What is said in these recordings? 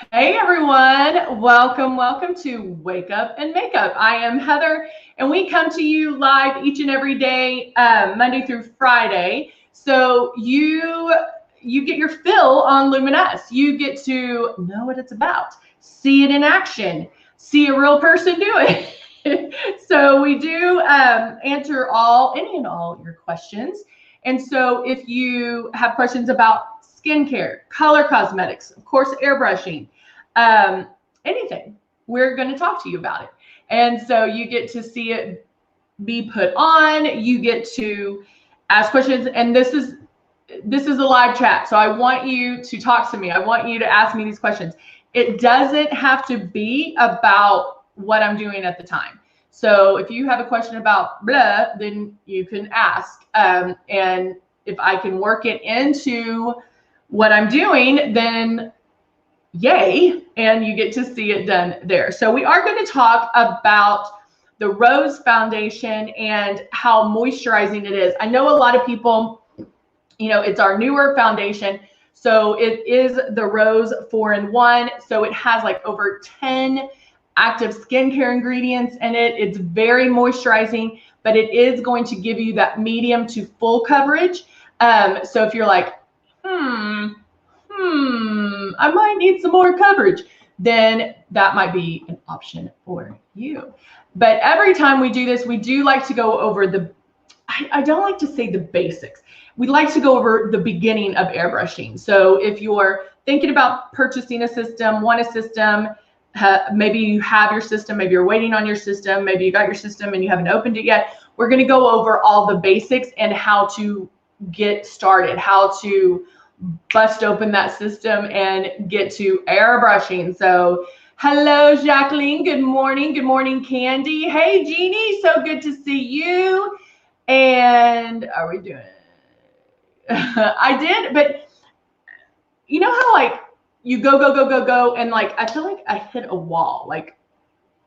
Hey everyone, welcome to Wake Up and Makeup. I am Heather, and we come to you live each and every day, Monday through Friday. So you get your fill on Luminous. You get to know what it's about, see it in action, see a real person do it. So we do answer any and all your questions. And so if you have questions about skincare, color cosmetics, of course, airbrushing, anything, we're going to talk to you about it. And so you get to see it be put on, you get to ask questions, and this is a live chat. So I want you to talk to me. I want you to ask me these questions. It doesn't have to be about what I'm doing at the time. So if you have a question about blah, then you can ask. And if I can work it into what I'm doing, then yay, and you get to see it done there. So we are going to talk about the Rose Foundation and how moisturizing it is. I know a lot of people, it's our newer foundation. So it is the Rose 4-in-1. So it has like over 10 active skincare ingredients in it. It's very moisturizing, but it is going to give you that medium to full coverage. So if you're like, I might need some more coverage, then that might be an option for you. But every time we do this, we do like to go over I don't like to say the basics. We like to go over the beginning of airbrushing. So if you're thinking about purchasing a system, want a system, maybe you have your system, maybe you're waiting on your system, maybe you got your system and you haven't opened it yet, we're going to go over all the basics and how to get started, how to bust open that system and get to airbrushing. So hello, Jacqueline. Good morning. Good morning, Candy. Hey, Jeannie. So good to see you. And are we doing it? I did, but you know how like you go, and like I feel like I hit a wall. Like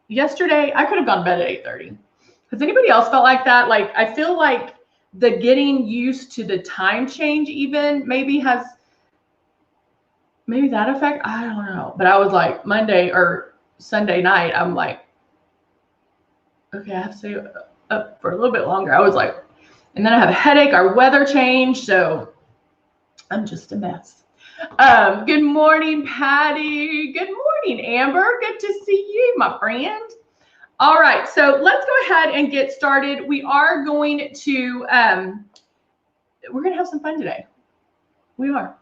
yesterday, I could have gone to bed at 8:30. Has anybody else felt like that? Like I feel like the getting used to the time change even maybe that effect. I don't know. But I was like Monday or Sunday night, I'm like, okay, I have to stay up for a little bit longer. I was like, and then I have a headache. Our weather changed, so I'm just a mess. Good morning, Patty. Good morning, Amber. Good to see you, my friend. All right, so let's go ahead and get started. We are going to, we're going to have some fun today. We are.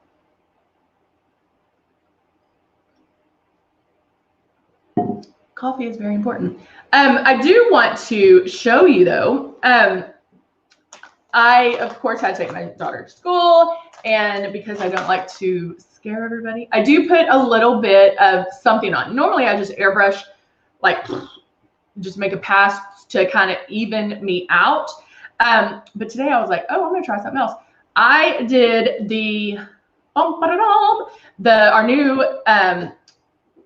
Coffee is very important. I do want to show you though, I, of course, had to take my daughter to school, and because I don't like to scare everybody, I do put a little bit of something on. Normally, I just airbrush, like just make a pass to kind of even me out. But today I was like, oh, I'm going to try something else. I did our new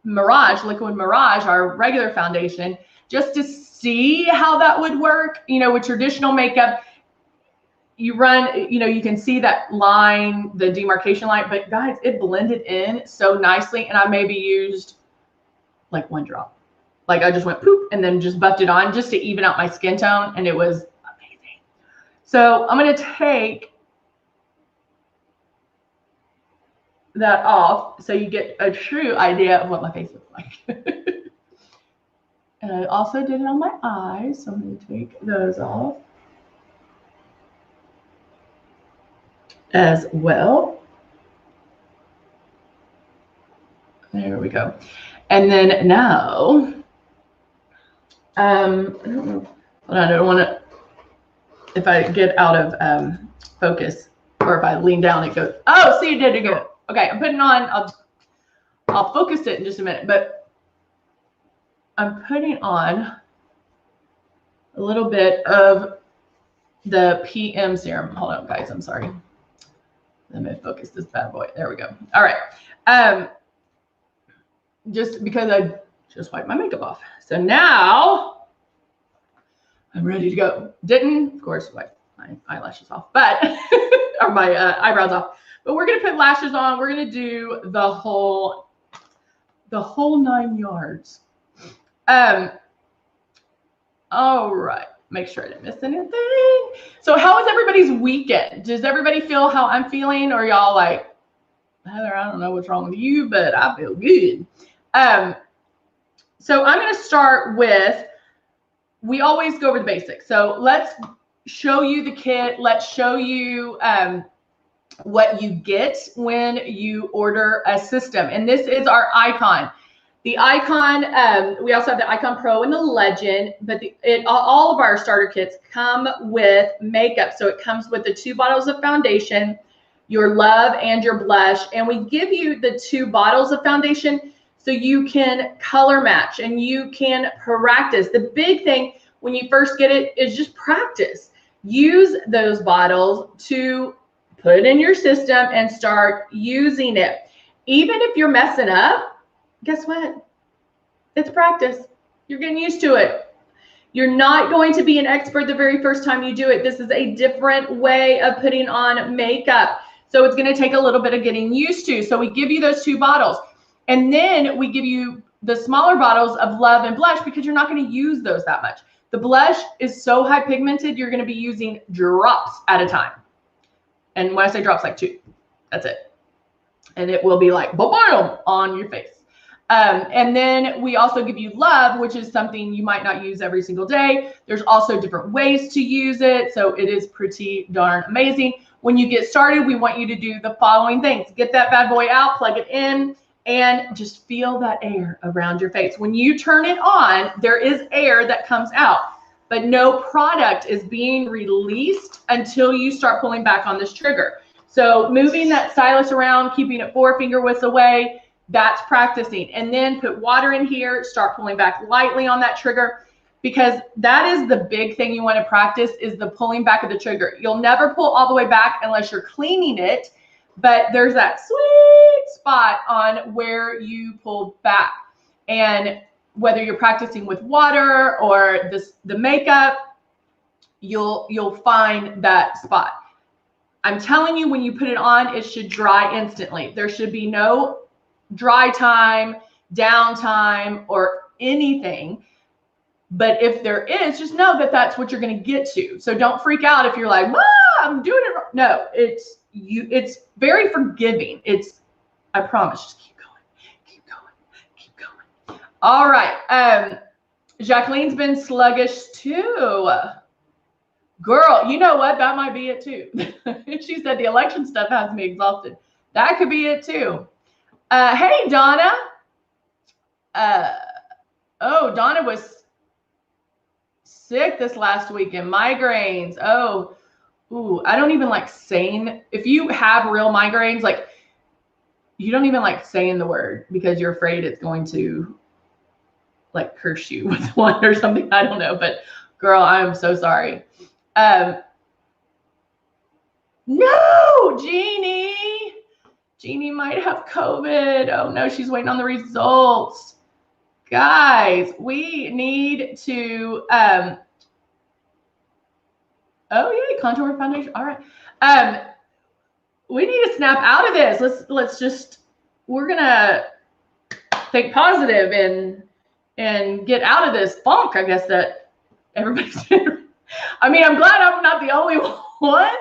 Mirage, Liquid Mirage, our regular foundation, just to see how that would work. With traditional makeup, you run, you can see that line, the demarcation line, but guys, it blended in so nicely, and I maybe used like one drop. Like I just went poop and then just buffed it on just to even out my skin tone, and it was amazing. So I'm going to take that off so you get a true idea of what my face looks like. And I also did it on my eyes, so I'm going to take those off as well. There we go. And then now, I don't know. Hold on, I don't want to, if I get out of focus or if I lean down, it goes, oh, see, it did it good. Okay, I'm putting on, I'll focus it in just a minute, but I'm putting on a little bit of the PM serum. Hold on, guys, I'm sorry. Let me focus this bad boy. There we go. All right. Just because I just wiped my makeup off. So now I'm ready to go. Didn't, of course, wipe my eyelashes off, but, or my eyebrows off. But we're going to put lashes on. We're going to do the whole the whole 9 yards. All right. Make sure I didn't miss anything. So how was everybody's weekend? Does everybody feel how I'm feeling? Or y'all like, Heather, I don't know what's wrong with you, but I feel good. So I'm going to start with, we always go over the basics. So let's show you the kit. Let's show you what you get when you order a system. And this is our Icon. The Icon, we also have the Icon Pro and the Legend, but all of our starter kits come with makeup. So it comes with the 2 bottles of foundation, your Love and your blush. And we give you the 2 bottles of foundation so you can color match and you can practice. The big thing when you first get it is just practice. Use those bottles to put it in your system and start using it. Even if you're messing up, guess what? It's practice. You're getting used to it. You're not going to be an expert the very first time you do it. This is a different way of putting on makeup. So it's going to take a little bit of getting used to. So we give you those 2 bottles. And then we give you the smaller bottles of Love and blush because you're not going to use those that much. The blush is so high pigmented, you're going to be using drops at a time. And when I say drops, like 2. That's it. And it will be like, boom, on your face. And then we also give you Love, which is something you might not use every single day. There's also different ways to use it. So it is pretty darn amazing. When you get started, we want you to do the following things. Get that bad boy out, plug it in, and just feel that air around your face. When you turn it on, there is air that comes out, but no product is being released until you start pulling back on this trigger. So moving that stylus around, keeping it 4 finger widths away, that's practicing. And then put water in here, start pulling back lightly on that trigger, because that is the big thing you want to practice, is the pulling back of the trigger. You'll never pull all the way back unless you're cleaning it, but there's that sweet spot on where you pull back. And whether you're practicing with water or the makeup, you'll find that spot. I'm telling you, when you put it on, it should dry instantly. There should be no dry time, downtime, or anything. But if there is, just know that that's what you're going to get to. So don't freak out if you're like, I'm doing it wrong. No, it's very forgiving. I promise, just keep going. All right. Jacqueline's been sluggish too. Girl, you know what? That might be it too. She said the election stuff has me exhausted. That could be it too. Hey, Donna. Donna was sick this last weekend. Migraines. I don't even like saying, if you have real migraines, like, you don't even like saying the word because you're afraid it's going to like curse you with one or something. I don't know, but girl, I'm so sorry. No, Jeannie might have COVID. Oh no, she's waiting on the results. Guys, we need to, contour foundation. All right. We need to snap out of this. We're gonna think positive and get out of this funk, I guess, that everybody's in. I mean, I'm glad I'm not the only one.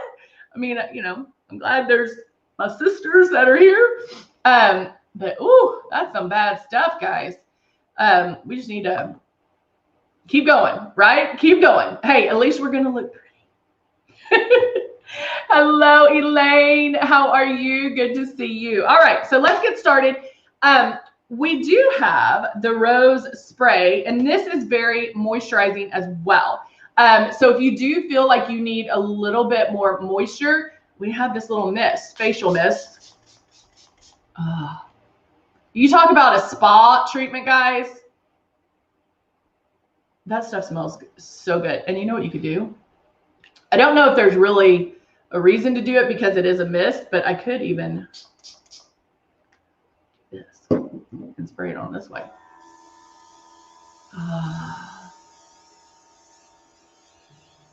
I mean, I'm glad there's my sisters that are here. But that's some bad stuff, guys. We just need to keep going, right? Keep going. Hey, at least we're gonna look pretty. Hello, Elaine. How are you? Good to see you. All right, so let's get started. We do have the rose spray, and this is very moisturizing as well. So if you do feel like you need a little bit more moisture, we have this little mist, facial mist. You talk about a spa treatment, guys. That stuff smells so good. And you know what you could do? I don't know if there's really a reason to do it because it is a mist, but I could even do this and spray it on this way.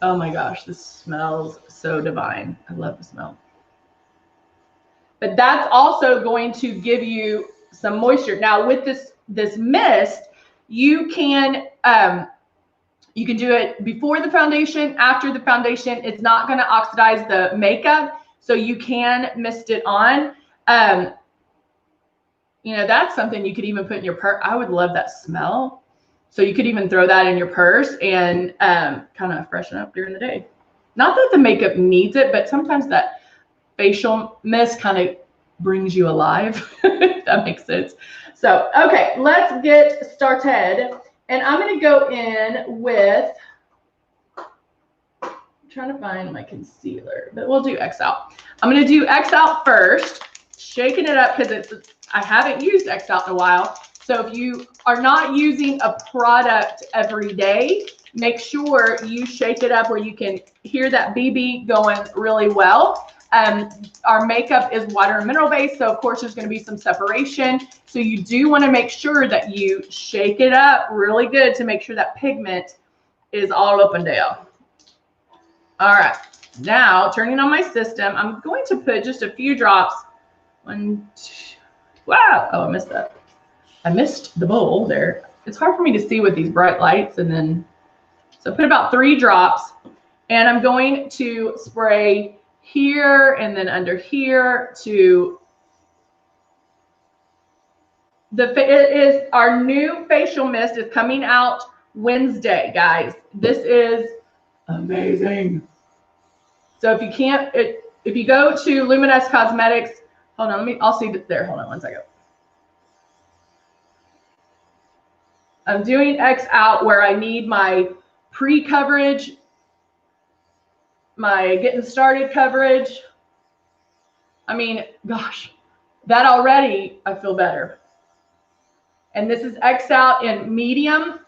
Oh my gosh, this smells so divine. I love the smell. But that's also going to give you some moisture. Now with this this mist, you can do it before the foundation, after the foundation. It's not going to oxidize the makeup, so you can mist it on. You know, that's something you could even put in your purse. I would love that smell. So you could even throw that in your purse and kind of freshen up during the day. Not that the makeup needs it, but sometimes that facial mist kind of brings you alive, if that makes sense. So, okay, let's get started. And I'm going to go in with, I'm trying to find my concealer, but we'll do X Out. I'm going to do X Out first, shaking it up because I haven't used X Out in a while. So if you are not using a product every day, make sure you shake it up where you can hear that BB going really well. Our makeup is water and mineral based, so of course there's going to be some separation. So you do want to make sure that you shake it up really good to make sure that pigment is all up and down. All right, now turning on my system, I'm going to put just a few drops. 1, 2, wow, oh, I missed that. I missed the bowl there. It's hard for me to see with these bright lights. And then, so put about 3 drops, and I'm going to spray here and then under here to it is our new facial mist is coming out Wednesday, guys. This is amazing. So if you can't, if you go to Luminous Cosmetics, hold on, I'll see that there. Hold on one second. I'm doing X Out where I need my pre-coverage, my getting started coverage. I mean, gosh, that already I feel better. And this is X Out in medium.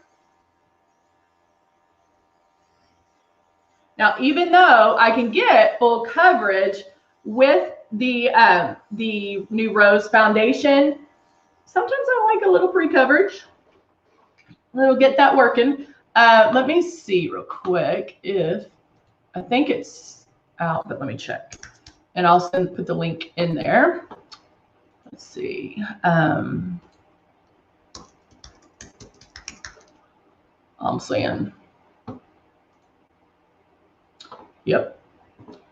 Now, even though I can get full coverage with the new Rose foundation, sometimes I like a little pre-coverage. It'll get that working. Let me see real quick if I think it's out, but let me check. And I'll put the link in there. Let's see. I'm saying, yep.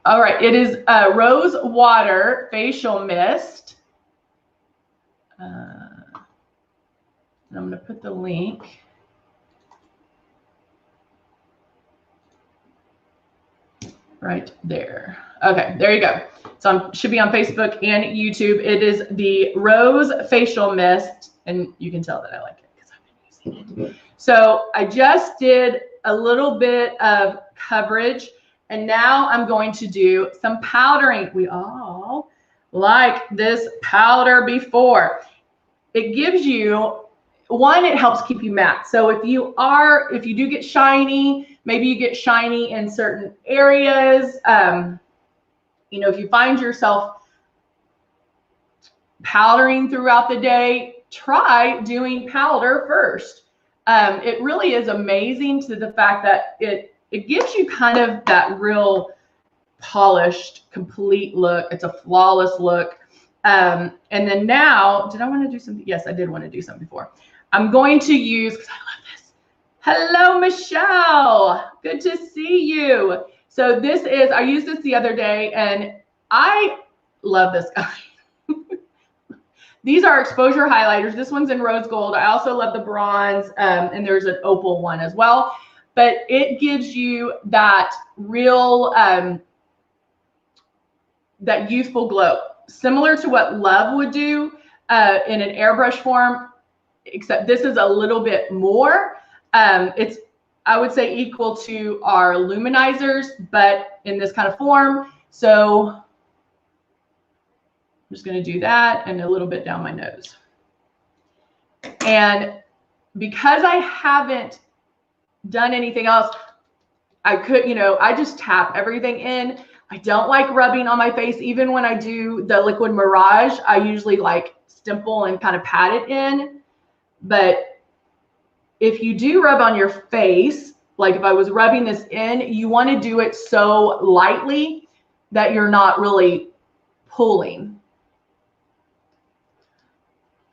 All right, it is Rose Water Facial Mist. And I'm going to put the link. Right there. Okay, there you go. So should be on Facebook and YouTube. It is the Rose Facial Mist, and you can tell that I like it because I've been using it. So I just did a little bit of coverage, and now I'm going to do some powdering. We all like this powder before. It gives you, one, it helps keep you matte. So if you do get shiny, maybe you get shiny in certain areas, you know, if you find yourself powdering throughout the day, try doing powder first. It really is amazing to the fact that it gives you kind of that real polished, complete look. It's a flawless look. And then now, did I want to do something? Yes, I did want to do something before. I'm going to use, because I love this. Hello, Michelle. Good to see you. So this is, I used this the other day, and I love this guy. These are exposure highlighters. This one's in rose gold. I also love the bronze, and there's an opal one as well. But it gives you that real, that youthful glow, similar to what Love would do in an airbrush form, except this is a little bit more. It's, I would say, equal to our luminizers, but in this kind of form. So I'm just going to do that and a little bit down my nose. And because I haven't done anything else, I could, you know, I just tap everything in. I don't like rubbing on my face. Even when I do the Liquid Mirage, I usually like stipple and kind of pat it in. But if you do rub on your face, like if I was rubbing this in, you want to do it so lightly that you're not really pulling.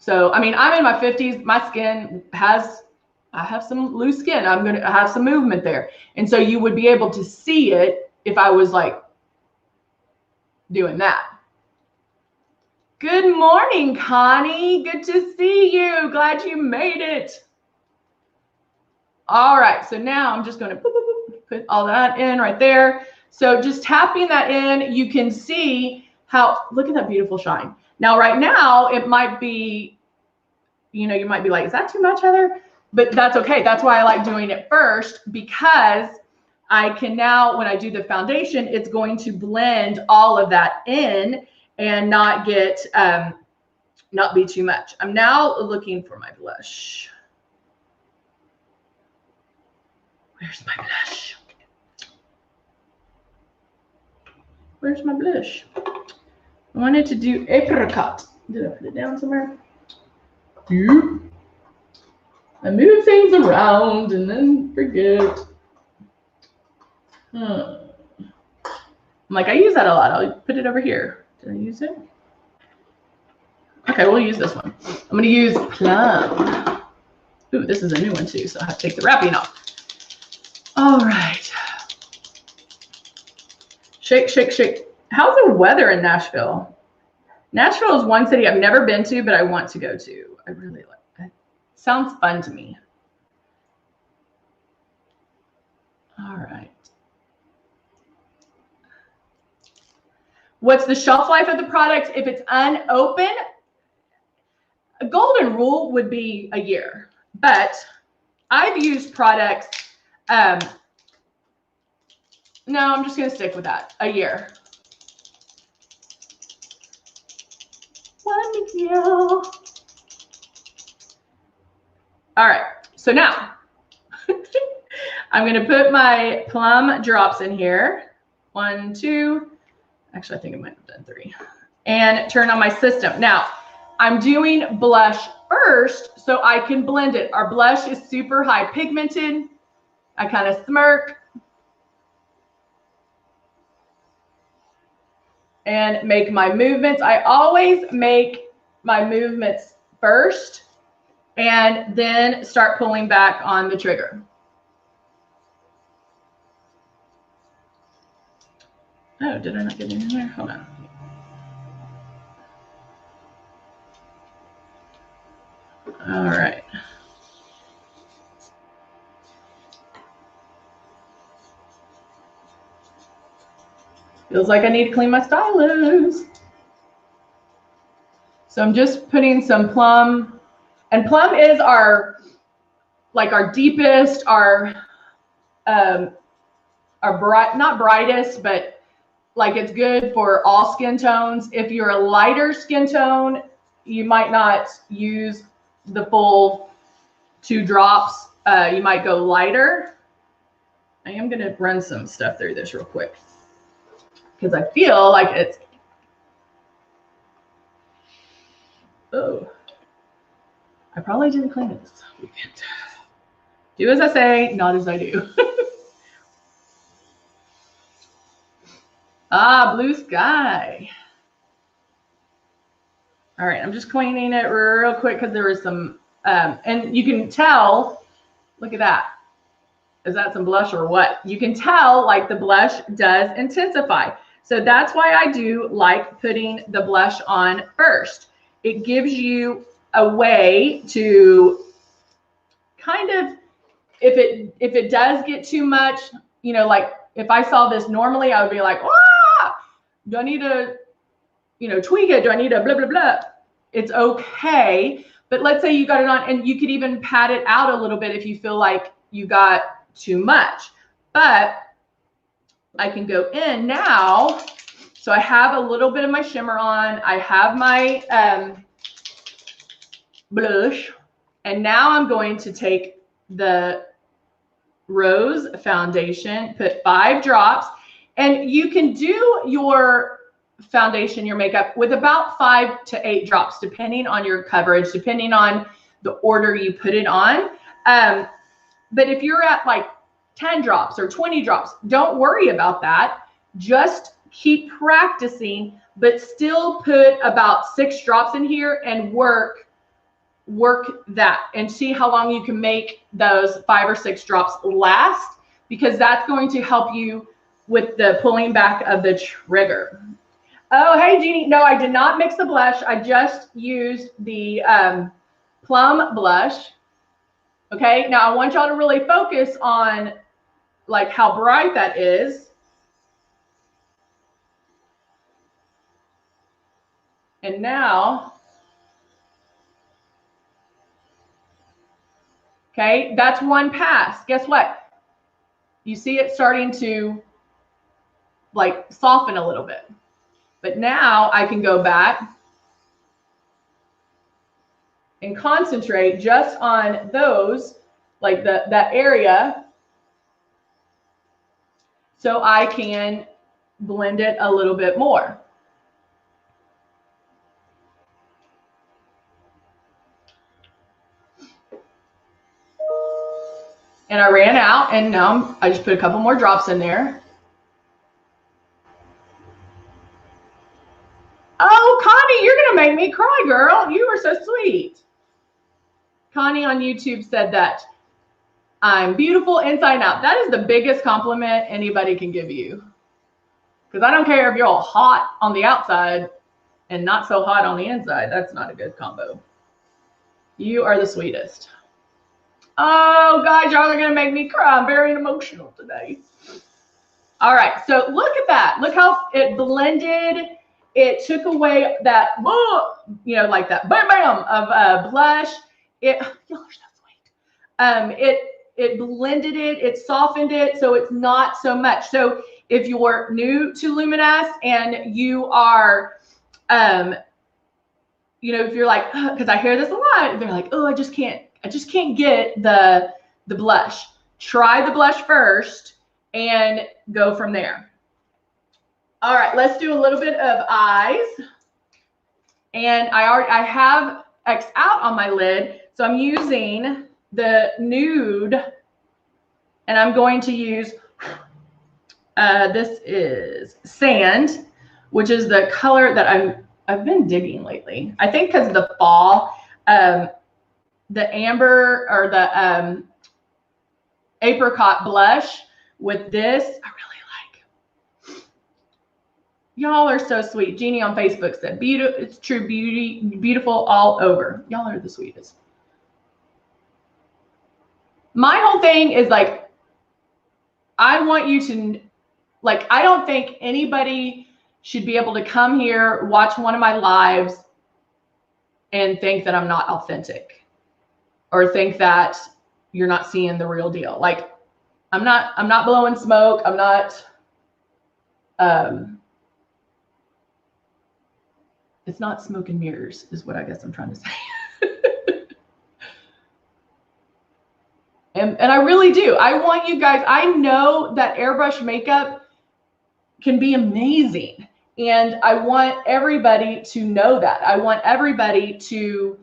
So, I mean, I'm in my 50s. My skin I have some loose skin. I'm going to have some movement there. And so you would be able to see it if I was like doing that. Good morning, Connie. Good to see you. Glad you made it. All right, so now I'm just going to put all that in right there. So just tapping that in, you can see how, look at that beautiful shine. Now, right now, it might be, you know, you might be like, is that too much, Heather? But that's okay. That's why I like doing it first, because I can now, when I do the foundation, it's going to blend all of that in and not get, not be too much. I'm now looking for my blush. Where's my blush? Where's my blush? I wanted to do apricot. Did I put it down somewhere? Yeah. I move things around and then forget. I'm like, I use that a lot. I'll put it over here. Did I use it? Okay, we'll use this one. I'm going to use Plum. Ooh, this is a new one too, so I have to take the wrapping off. All right. Shake, shake, shake. How's the weather in Nashville? Nashville is one city I've never been to, but I want to go to. I really like it. Sounds fun to me. All right. What's the shelf life of the product? If it's unopened, a golden rule would be a year, but I've used products. No, I'm just going to stick with that. A year. 1 year. All right. So now I'm going to put my Plum drops in here. 1, 2. Actually, I think I might have done 3. And turn on my system. Now, I'm doing blush first so I can blend it. Our blush is super high pigmented. I kind of smirk and make my movements. I always make my movements first and then start pulling back on the trigger. Oh, did I not get it in there? Hold on. All right. Feels like I need to clean my stylus. So I'm just putting some Plum, and Plum is our deepest, our bright, not brightest, but like it's good for all skin tones. If you're a lighter skin tone, you might not use the full 2 drops. You might go lighter. I am going to run some stuff through this real quick because I feel like it's, oh, I probably didn't clean it this weekend. Do as I say, not as I do. Ah, blue sky. All right, I'm just cleaning it real quick because there was some, and you can tell, look at that. Is that some blush or what? You can tell like the blush does intensify. So that's why I do like putting the blush on first. It gives you a way to kind of, if it does get too much, you know, like if I saw this normally, I would be like, ah, do I need to, you know, tweak it? Do I need to blah, blah, blah? It's okay. But let's say you got it on, and you could even pat it out a little bit if you feel like you got too much. But I can go in now. So I have a little bit of my shimmer on. I have my blush. And now I'm going to take the Rose foundation, put 5 drops. And you can do your foundation, your makeup with about 5 to 8 drops, depending on your coverage, depending on the order you put it on. But if you're at like 10 drops or 20 drops, don't worry about that. Just keep practicing, but still put about 6 drops in here and work work that and see how long you can make those 5 or 6 drops last, because that's going to help you with the pulling back of the trigger. Oh, hey, Jeannie. No, I did not mix the blush. I just used the plum blush. Okay, now I want y'all to really focus on like how bright that is. And now, okay, that's one pass. Guess what? You see it starting to like soften a little bit. But now I can go back and concentrate just on those, like that area, so I can blend it a little bit more. And I ran out, and now I just put a couple more drops in there. Oh, Connie, you're going to make me cry, girl. You are so sweet. Connie on YouTube said that I'm beautiful inside and out. That is the biggest compliment anybody can give you. Because I don't care if you're all hot on the outside and not so hot on the inside. That's not a good combo. You are the sweetest. Oh, guys, y'all are going to make me cry. I'm very emotional today. All right, so look at that. Look how it blended. It took away that, you know, like that bam, bam of blush. Y'all are so sweet. It blended it. It softened it, so it's not so much. So if you're new to Luminous and you are, you know, if you're like, because I hear this a lot, they're like, oh, I just can't get the blush. Try the blush first and go from there. All right, let's do a little bit of eyes. And I have X out on my lid, so I'm using the nude, and I'm going to use this is Sand, which is the color that I've been digging lately. I think because of the fall, the amber or the apricot blush with this, I really like. Y'all are so sweet. Jeannie on Facebook said, it's true beauty, beautiful all over. Y'all are the sweetest. My whole thing is like, I want you to, like, I don't think anybody should be able to come here, watch one of my lives, and think that I'm not authentic, or think that you're not seeing the real deal. Like, I'm not blowing smoke. I'm not, it's not smoke and mirrors is what I guess I'm trying to say. And I really do. I want you guys, I know that airbrush makeup can be amazing. And I want everybody to know that. I want everybody to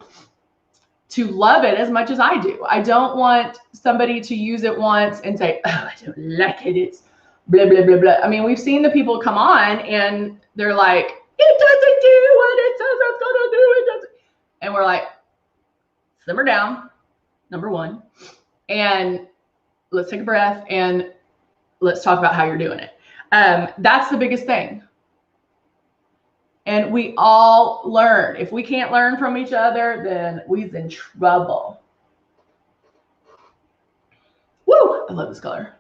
love it as much as I do. I don't want somebody to use it once and say, oh, I don't like it. It's blah, blah, blah, blah. I mean, we've seen the people come on and they're like, it doesn't do what it says it's going to do. It doesn't. And we're like, simmer down, number one. And let's take a breath and let's talk about how you're doing it. That's the biggest thing. And we all learn. If we can't learn from each other, then we're in trouble. Woo! I love this color.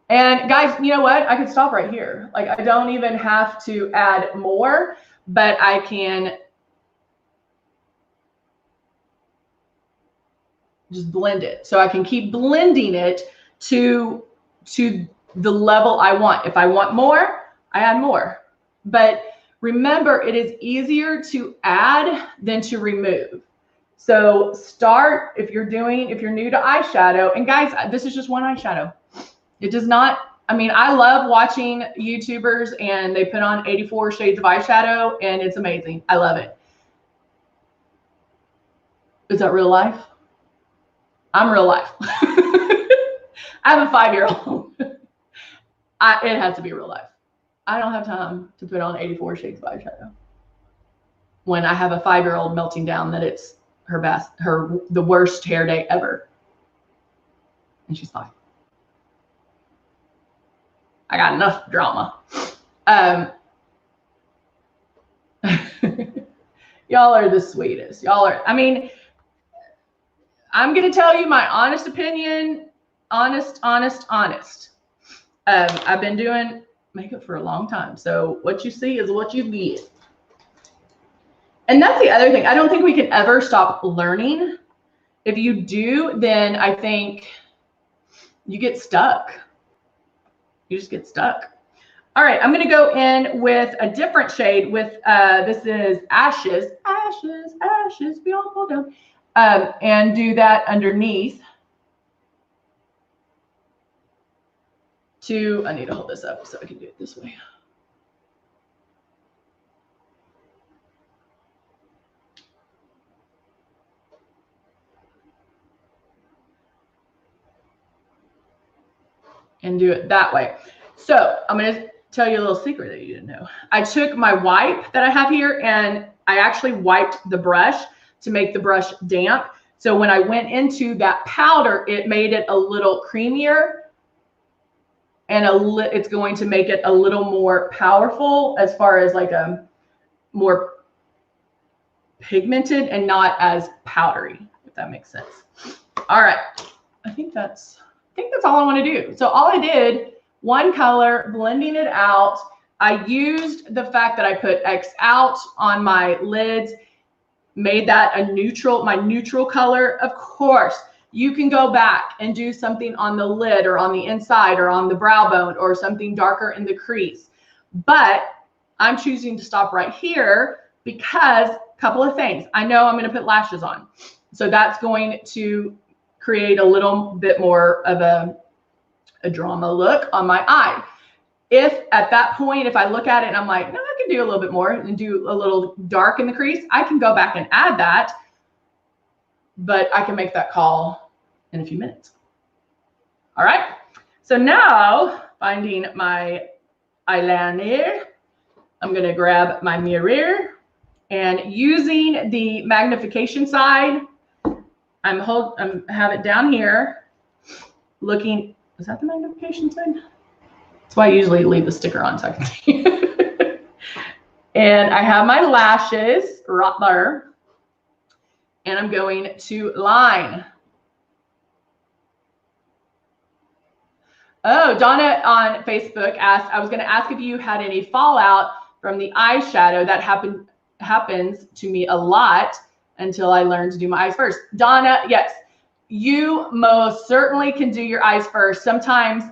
And guys, you know what? I could stop right here. Like, I don't even have to add more, but I can just blend it. So I can keep blending it to the level I want. If I want more, I add more. But remember, it is easier to add than to remove. So start, if you're new to eyeshadow, and guys, this is just one eyeshadow. It does not, I mean, I love watching YouTubers and they put on 84 shades of eyeshadow and it's amazing. I love it. Is that real life? I'm real life. I have a 5-year-old. It has to be real life. I don't have time to put on 84 shades of eyeshadow when I have a 5-year-old melting down that it's the worst hair day ever. And she's fine. I got enough drama. Y'all are the sweetest. Y'all are, I mean, I'm going to tell you my honest opinion. Honest. I've been doing makeup for a long time. So what you see is what you get. And that's the other thing. I don't think we can ever stop learning. If you do, then I think you get stuck. You just get stuck. All right, I'm going to go in with a different shade with, this is Ashes. We all fall down. And do that underneath. I need to hold this up so I can do it this way. And do it that way. So I'm going to tell you a little secret that you didn't know. I took my wipe that I have here and I actually wiped the brush to make the brush damp. So when I went into that powder, it made it a little creamier and it's going to make it a little more powerful as far as like a more pigmented and not as powdery, if that makes sense. All right. I think that's all I want to do. So all I did, one color, blending it out. I used the fact that I put X out on my lids, made that my neutral color. Of course, you can go back and do something on the lid or on the inside or on the brow bone or something darker in the crease. But I'm choosing to stop right here because a couple of things. I know I'm going to put lashes on. So that's going to create a little bit more of a drama look on my eye. If at that point, if I look at it and I'm like, no, I can do a little bit more and do a little dark in the crease, I can go back and add that, but I can make that call in a few minutes. All right. So now finding my eyeliner, I'm going to grab my mirror and using the magnification side, I have it down here looking. Is that the magnification side? That's why I usually leave the sticker on so I can see. And I have my lashes right there. And I'm going to line. Oh, Donna on Facebook asked, I was going to ask if you had any fallout from the eyeshadow. That happens to me a lot until I learned to do my eyes first. Donna, yes. You most certainly can do your eyes first. Sometimes,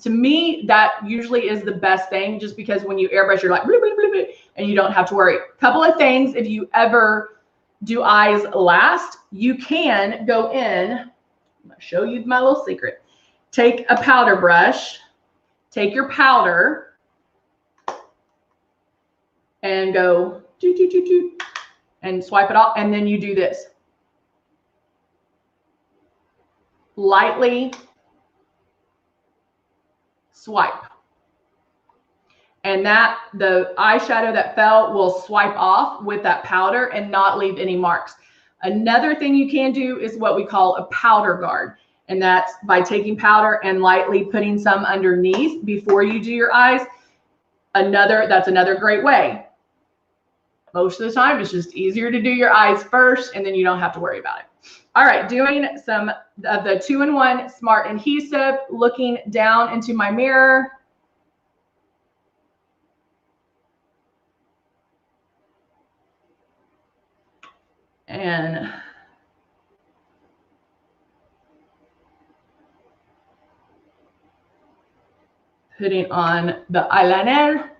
to me, that usually is the best thing just because when you airbrush, you're like, bloop, bloop, bloop, bloop, and you don't have to worry. Couple of things, if you ever do eyes last, you can go in. I'm going to show you my little secret. Take a powder brush, take your powder, and go, doo, doo, doo, doo, and swipe it off, and then you do this. Lightly swipe. And the eyeshadow that fell will swipe off with that powder and not leave any marks. Another thing you can do is what we call a powder guard. And that's by taking powder and lightly putting some underneath before you do your eyes. That's another great way. Most of the time, it's just easier to do your eyes first and then you don't have to worry about it. All right, doing some of the 2-in-1 Smart Adhesive, looking down into my mirror. And putting on the eyeliner.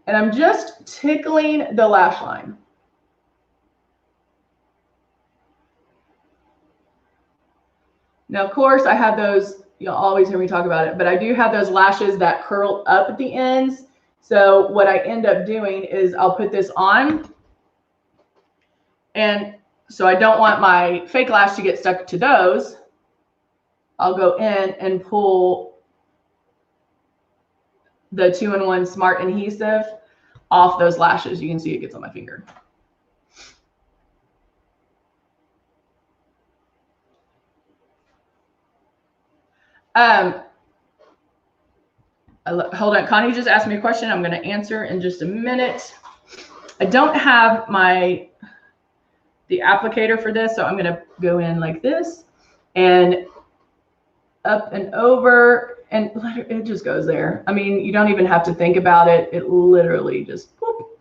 And I'm just tickling the lash line. Now, of course, I have those, you'll always hear me talk about it, but I do have those lashes that curl up at the ends. So what I end up doing is I'll put this on. And so I don't want my fake lash to get stuck to those. I'll go in and pull the 2-in-1 Smart Adhesive off those lashes. You can see it gets on my finger. Hold on, Connie just asked me a question. I'm going to answer in just a minute. I don't have the applicator for this, so I'm going to go in like this and up and over, and it just goes there. I mean, you don't even have to think about it. It literally just whoop.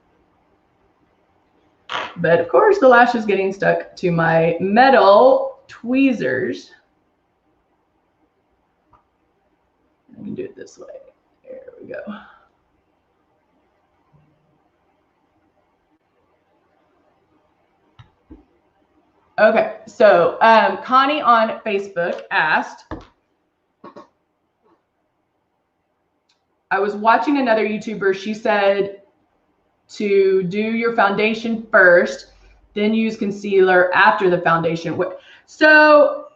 But of course, the lash is getting stuck to my metal tweezers. I can do it this way. There we go. Okay, so Connie on Facebook asked, I was watching another YouTuber. She said to do your foundation first, then use concealer after the foundation. So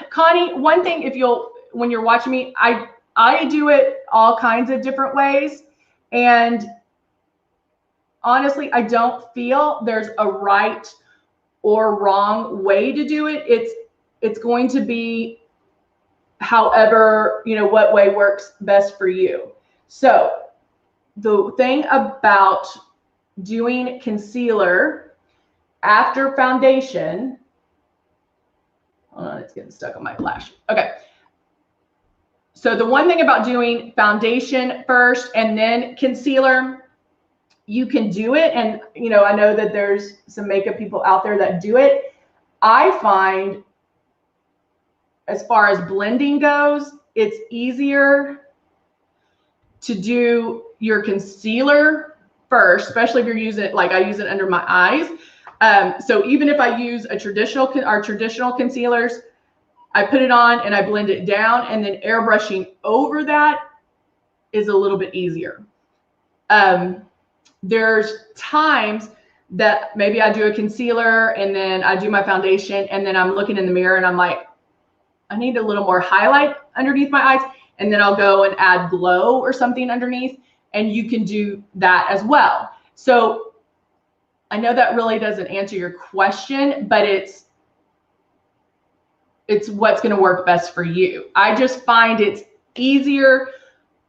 Connie, one thing, when you're watching me, I do it all kinds of different ways. And honestly, I don't feel there's a right or wrong way to do it. It's going to be however, what way works best for you. So the thing about doing concealer after foundation, hold on, it's getting stuck on my lash. Okay. So the one thing about doing foundation first and then concealer, you can do it. And, I know that there's some makeup people out there that do it. I find as far as blending goes, it's easier to do your concealer first, especially if you're using it, like I use it under my eyes. So even if I use our traditional concealers, I put it on and I blend it down, and then airbrushing over that is a little bit easier. There's times that maybe I do a concealer and then I do my foundation, and then I'm looking in the mirror and I'm like, I need a little more highlight underneath my eyes, and then I'll go and add glow or something underneath, and you can do that as well. So I know that really doesn't answer your question, but it's what's going to work best for you. I just find it's easier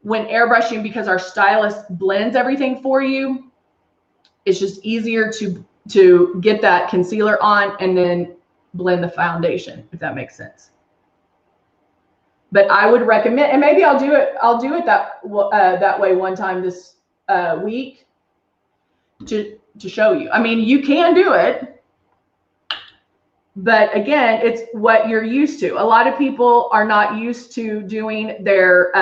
when airbrushing, because our stylist blends everything for you. It's just easier to get that concealer on and then blend the foundation, if that makes sense. But I would recommend, and maybe I'll do it that way one time this week to show you. I mean, you can do it, but again, it's what you're used to. A lot of people are not used to doing their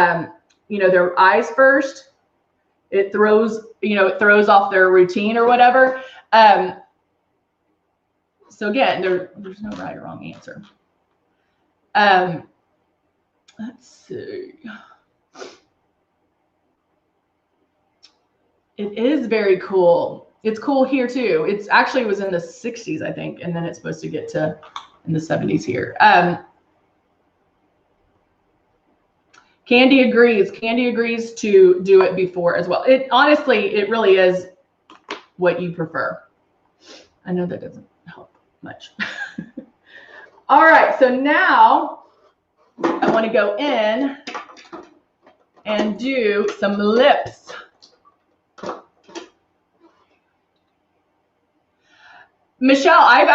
their eyes first. It throws off their routine or whatever. So again, there's no right or wrong answer. Let's see. It is very cool. It's cool here too. It was in the 60s, I think, and then it's supposed to get to in the 70s here. Candy agrees. Candy agrees to do it before as well. Honestly, it really is what you prefer. I know that doesn't help much. All right, so now I want to go in and do some lips. Michelle, we're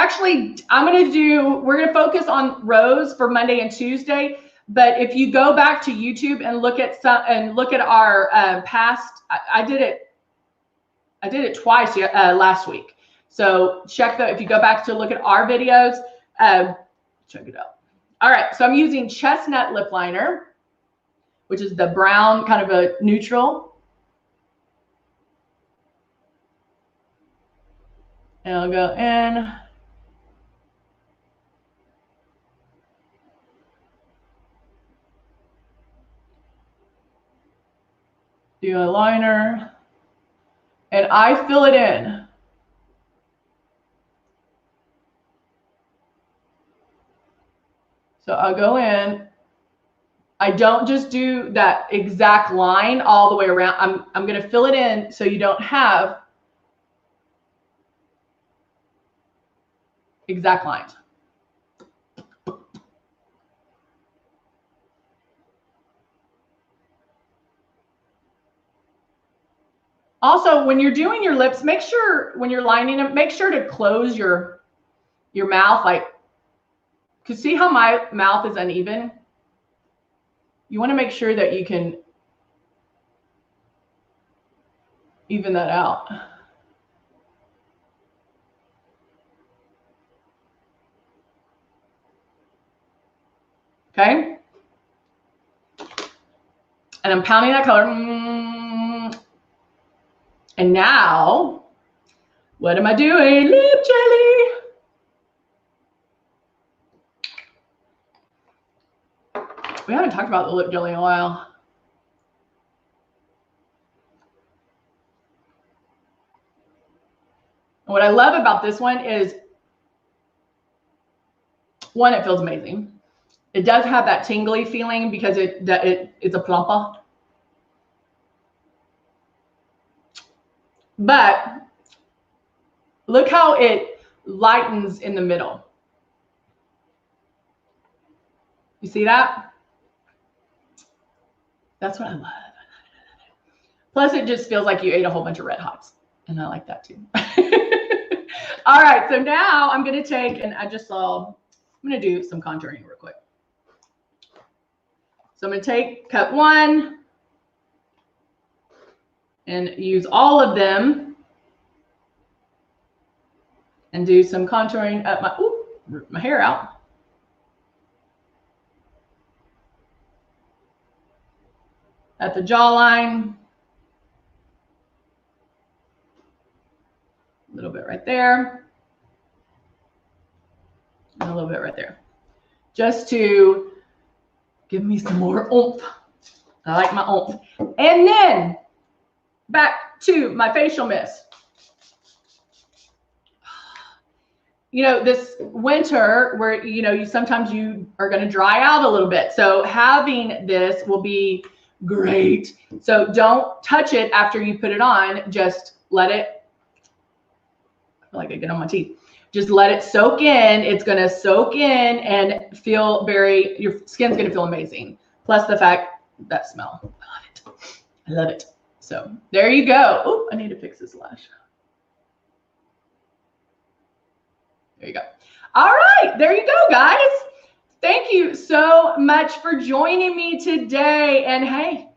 going to focus on Rose for Monday and Tuesday. But if you go back to YouTube and look at our past, I did it twice last week. So if you go back to look at our videos, check it out. All right, so I'm using Chestnut Lip Liner, which is the brown, kind of a neutral. And I'll go in. Do a liner. And I fill it in. So I'll go in. I don't just do that exact line all the way around. I'm going to fill it in so you don't have exact lines. Also, when you're doing your lips, make sure when you're lining them, make sure to close your mouth, like, because see how my mouth is uneven? You want to make sure that you can even that out. Okay? And I'm pounding that color. And now, what am I doing? Lip jelly. We haven't talked about the lip jelly in a while. And what I love about this one is, one, it feels amazing. It does have that tingly feeling because it's a plumper. But look how it lightens in the middle. You see that? That's what I love. Plus, it just feels like you ate a whole bunch of Red Hots. And I like that too. All right, so now I'm going to take, and I'm going to do some contouring real quick. So I'm going to take cup 1 and use all of them and do some contouring up my hair out. At the jawline. A little bit right there. And a little bit right there. Just to give me some more oomph. I like my oomph. And then back to my facial mist. You know, this winter where, you know, sometimes you are going to dry out a little bit. So having this will be great. So don't touch it after you put it on. Just let it, I feel like I get on my teeth. Just let it soak in. It's going to soak in and feel your skin's going to feel amazing. Plus the fact, that smell, I love it. I love it. So there you go. Oh, I need to fix this lash. There you go. All right, there you go, guys. Thank you so much for joining me today. And hey,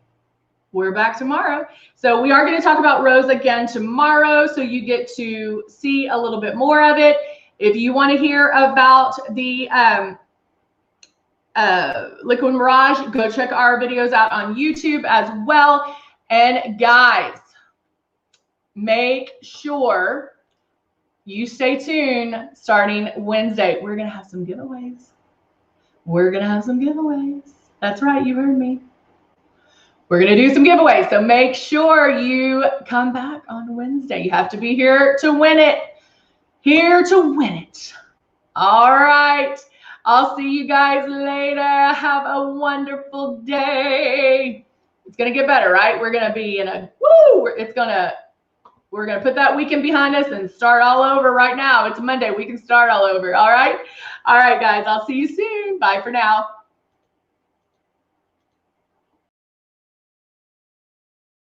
we're back tomorrow. So we are going to talk about rose again tomorrow. So you get to see a little bit more of it. If you want to hear about the Liquid Mirage, go check our videos out on YouTube as well. And guys, make sure you stay tuned. Starting Wednesday, we're going to have some giveaways. We're going to have some giveaways. That's right. You heard me. We're going to do some giveaways. So make sure you come back on Wednesday. You have to be here to win it. Here to win it. All right. I'll see you guys later. Have a wonderful day. It's going to get better, right? We're going to be in a, we're going to put that weekend behind us and start all over right now. It's Monday. We can start all over. All right. All right, guys. I'll see you soon. Bye for now.